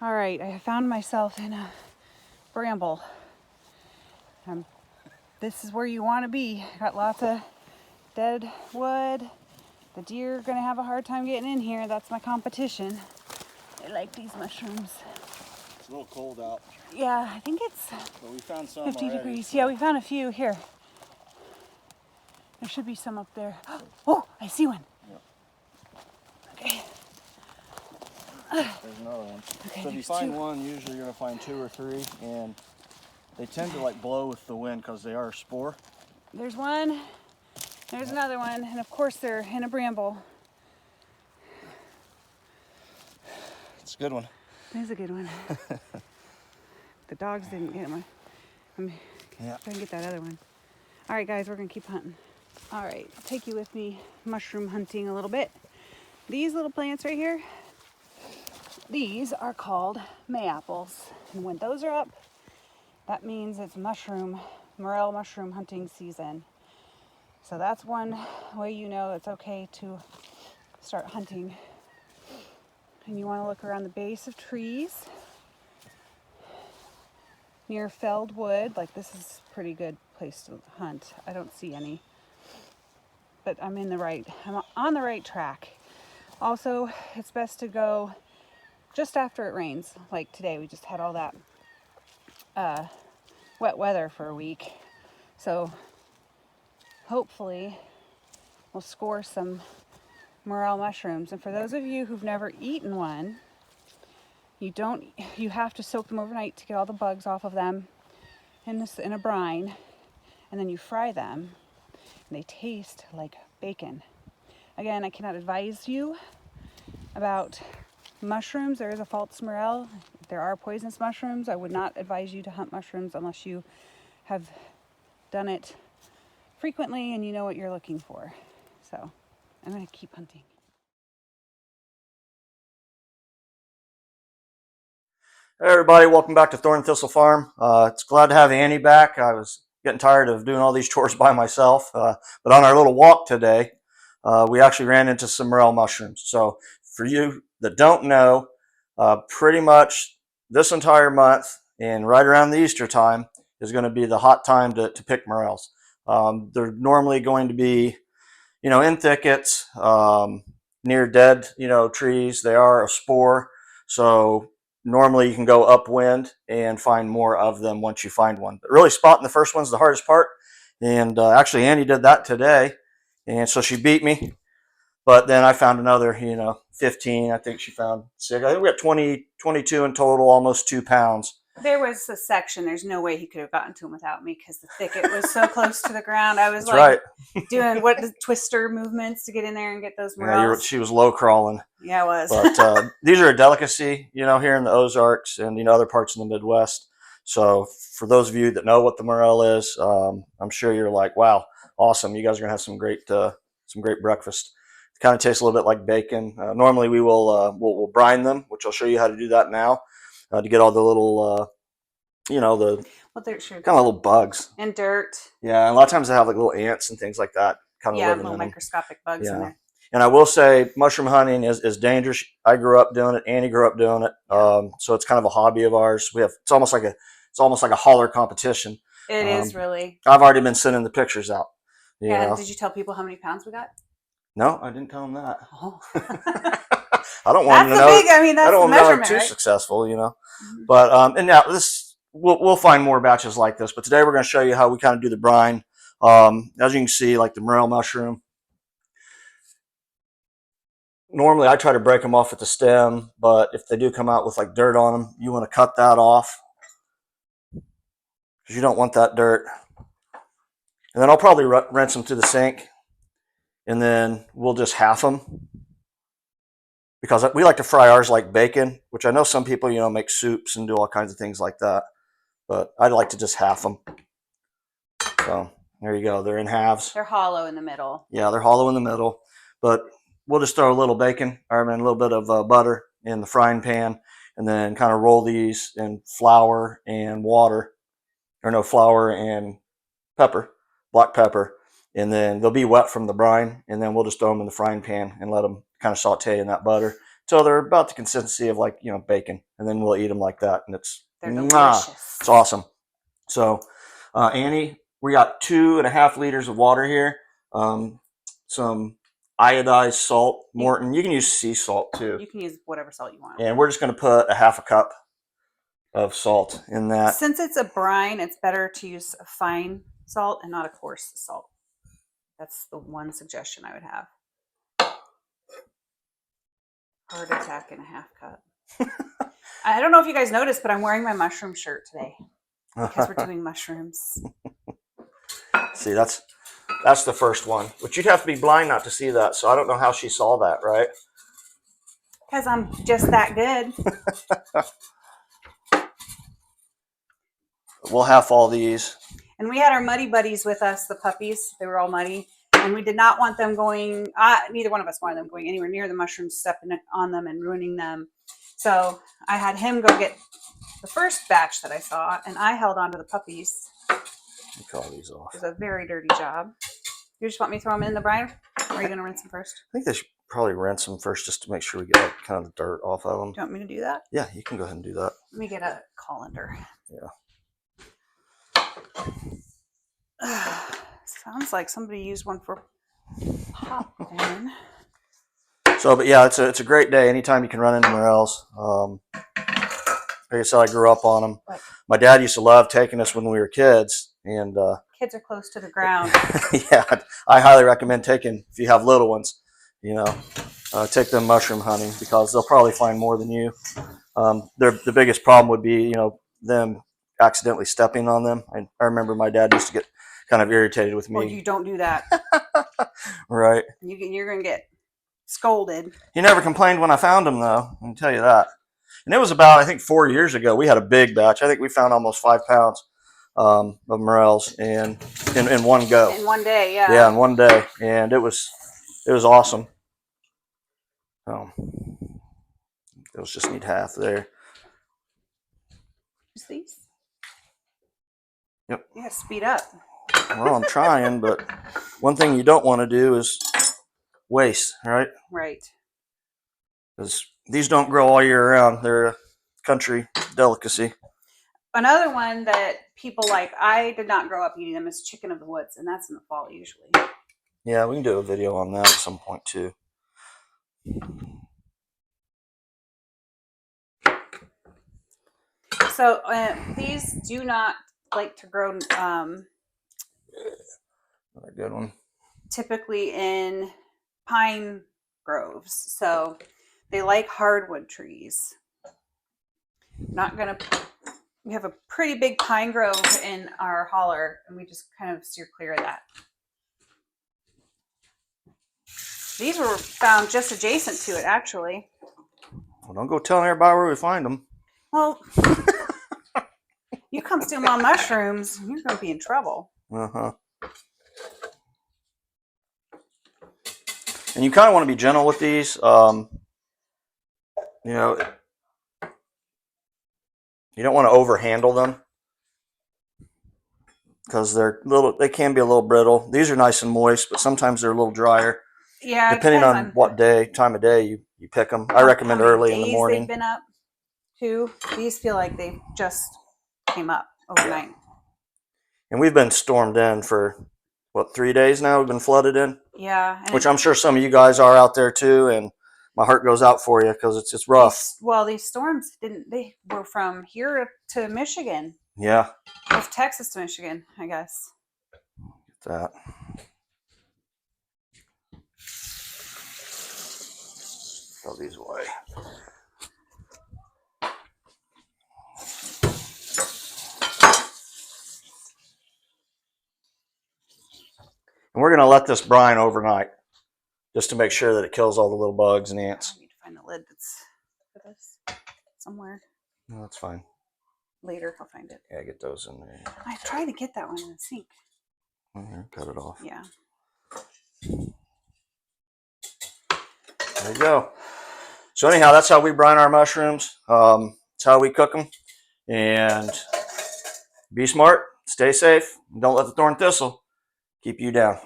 All right, I found myself in a bramble. This is where you want to be. Got lots of dead wood. The deer are gonna have a hard time getting in here. That's my competition. They like these mushrooms. It's a little cold out. Yeah, I think it's But we found some 50 already, degrees. so. Yeah, we found a few here. There should be some up there. Oh, I see one. Yep. Okay. There's another one. Okay, so if you find one, usually you're gonna find 2 or 3, and they tend to like blow with the wind because they are a spore. There's one. There's another one, and of course they're in a bramble. It's a good one. That's a good one. The dogs didn't get one. I'm trying to get that other one. All right, guys, we're gonna keep hunting. All right, I'll take you with me mushroom hunting a little bit. These little plants right here, these are called mayaples. And when those are up, that means it's morel mushroom hunting season. So that's one way you know it's okay to start hunting. And you want to look around the base of trees near felled wood. Like, this is a pretty good place to hunt. I don't see any, but I'm on the right track. Also, it's best to go just after it rains. Like today, we just had all that wet weather for a week. So hopefully we'll score some morel mushrooms. And for those of you who've never eaten one, you have to soak them overnight to get all the bugs off of them in a brine, and then you fry them, and they taste like bacon. Again, I cannot advise you about mushrooms. There is a false morel. There are poisonous mushrooms. I would not advise you to hunt mushrooms unless you have done it frequently and you know what you're looking for. So I'm going to keep hunting. Hey everybody, welcome back to Thorn Thistle Farm. It's glad to have Annie back. I was getting tired of doing all these chores by myself, but on our little walk today, we actually ran into some morel mushrooms. So for you that don't know, pretty much this entire month and right around the Easter time is going to be the hot time to pick morels. They're normally going to be, in thickets, near dead, trees. They are a spore, so normally you can go upwind and find more of them once you find one. But really spotting the first one's the hardest part. And actually Annie did that today. And so she beat me. But then I found another, 15. I think she found 6. I think we got 20, 22 in total, almost 2 pounds. There was a section, there's no way he could have gotten to him without me because the thicket was so close to the ground. I was doing the twister movements to get in there and get those morels. Yeah, she was low crawling. Yeah, it was. But these are a delicacy, here in the Ozarks and, other parts of the Midwest. So for those of you that know what the morel is, I'm sure you're like, wow, awesome. You guys are going to have some great breakfast. It kind of tastes a little bit like bacon. Normally we will we'll brine them, which I'll show you how to do that now, to get all the little, they're sure. kind of little bugs. And dirt. Yeah, and a lot of times they have like little ants and things like that kind of living little in them. Microscopic bugs in there. And I will say mushroom hunting is dangerous. I grew up doing it. Annie grew up doing it. So it's kind of a hobby of ours. It's almost like a holler competition. It is really. I've already been sending the pictures out. Yeah. Did you tell people how many pounds we got? No, I didn't tell them that. Oh. I don't want them to know. That's I don't the want to know measurement, too right? successful, Mm-hmm. But and now we'll find more batches like this. But today we're going to show you how we kind of do the brine. As you can see, like the morel mushroom. Normally I try to break them off at the stem, but if they do come out with like dirt on them, you want to cut that off because you don't want that dirt. And then I'll probably rinse them through the sink, and then we'll just half them because we like to fry ours like bacon, which I know some people, make soups and do all kinds of things like that, but I'd like to just half them. So there you go. They're in halves. They're hollow in the middle. Yeah, they're hollow in the middle, but we'll just throw a little bacon, or a little bit of butter in the frying pan, and then kind of roll these in flour and water, flour and pepper, black pepper, and then they'll be wet from the brine, and then we'll just throw them in the frying pan and let them kind of saute in that butter till they're about the consistency of like, you know, bacon, and then we'll eat them like that, and They're delicious. it's awesome. So, Annie, we got 2.5 liters of water here. Some iodized salt, Morton. You can use sea salt too. You can use whatever salt you want. And we're just going to put 1/2 cup of salt in that. Since it's a brine, it's better to use a fine salt and not a coarse salt. That's the one suggestion I would have. Heart attack in 1/2 cup. I don't know if you guys noticed, but I'm wearing my mushroom shirt today because we're doing mushrooms. See, that's the first one. But you'd have to be blind not to see that. So I don't know how she saw that, right? Because I'm just that good. We'll have all these. And we had our muddy buddies with us, the puppies. They were all muddy. And we did not want them going, neither one of us wanted them going anywhere near the mushrooms, stepping on them and ruining them. So I had him go get the first batch that I saw, and I held on to the puppies. Take all these off. It was a very dirty job. You just want me to throw them in the brine? Or are you going to rinse them first? I think they should probably rinse them first just to make sure we get like, kind of the dirt off of them. Do you want me to do that? Yeah, you can go ahead and do that. Let me get a colander. Yeah. Sounds like somebody used one for popcorn. So, but yeah, it's a great day. Anytime you can run into Morels. Like I said, I grew up on them. What? My dad used to love taking us when we were kids, and Kids are close to the ground. yeah, I highly recommend taking, if you have little ones, you know, take them mushroom hunting because they'll probably find more than you. The biggest problem would be, you know, them accidentally stepping on them. I remember my dad used to get kind of irritated with me. Well, you don't do that. Right. You're going to get scolded. He never complained when I found him, though. I can tell you that. And it was about, I think, 4 years ago. We had a big batch. I think we found almost 5 pounds of Morels in one go. In one day, yeah. Yeah, in one day, and it was awesome. Those just need half there. Just these? Yep. You gotta speed up. Well, I'm trying, but one thing you don't want to do is waste, right? Right. Because these don't grow all year round. They're a country delicacy. Another one that people like, I did not grow up eating them, is chicken of the woods, and that's in the fall usually. Yeah, we can do a video on that at some point too. So these do not like to grow Another good one. Typically in pine groves. So they like hardwood trees. Not gonna. We have a pretty big pine grove in our holler, and we just kind of steer clear of that. These were found just adjacent to it, actually. Well, don't go telling everybody where we find them. Well, you come steal my mushrooms, you're going to be in trouble. Uh-huh. And you kind of want to be gentle with these. You know, you don't want to overhandle them because they can be a little brittle. These are nice and moist, but sometimes they're a little drier. Yeah, depending on what time of day you pick them. I recommend early in the morning. They've been up too. These feel like they just came up overnight. And we've been stormed in for, 3 days now? We've been flooded in? Yeah. Which I'm sure some of you guys are out there too, and my heart goes out for you because it's rough. These storms they were from here to Michigan. Yeah. Of Texas to Michigan, I guess. Get that. Throw these away. And we're going to let this brine overnight just to make sure that it kills all the little bugs and ants. I need to find the lid that's for this somewhere. No, that's fine. Later, I'll find it. Yeah, get those in there. I tried to get that one in the sink. Here, cut it off. Yeah. There you go. So anyhow, that's how we brine our mushrooms. It's how we cook them. And be smart, stay safe, and don't let the thorn thistle keep you down.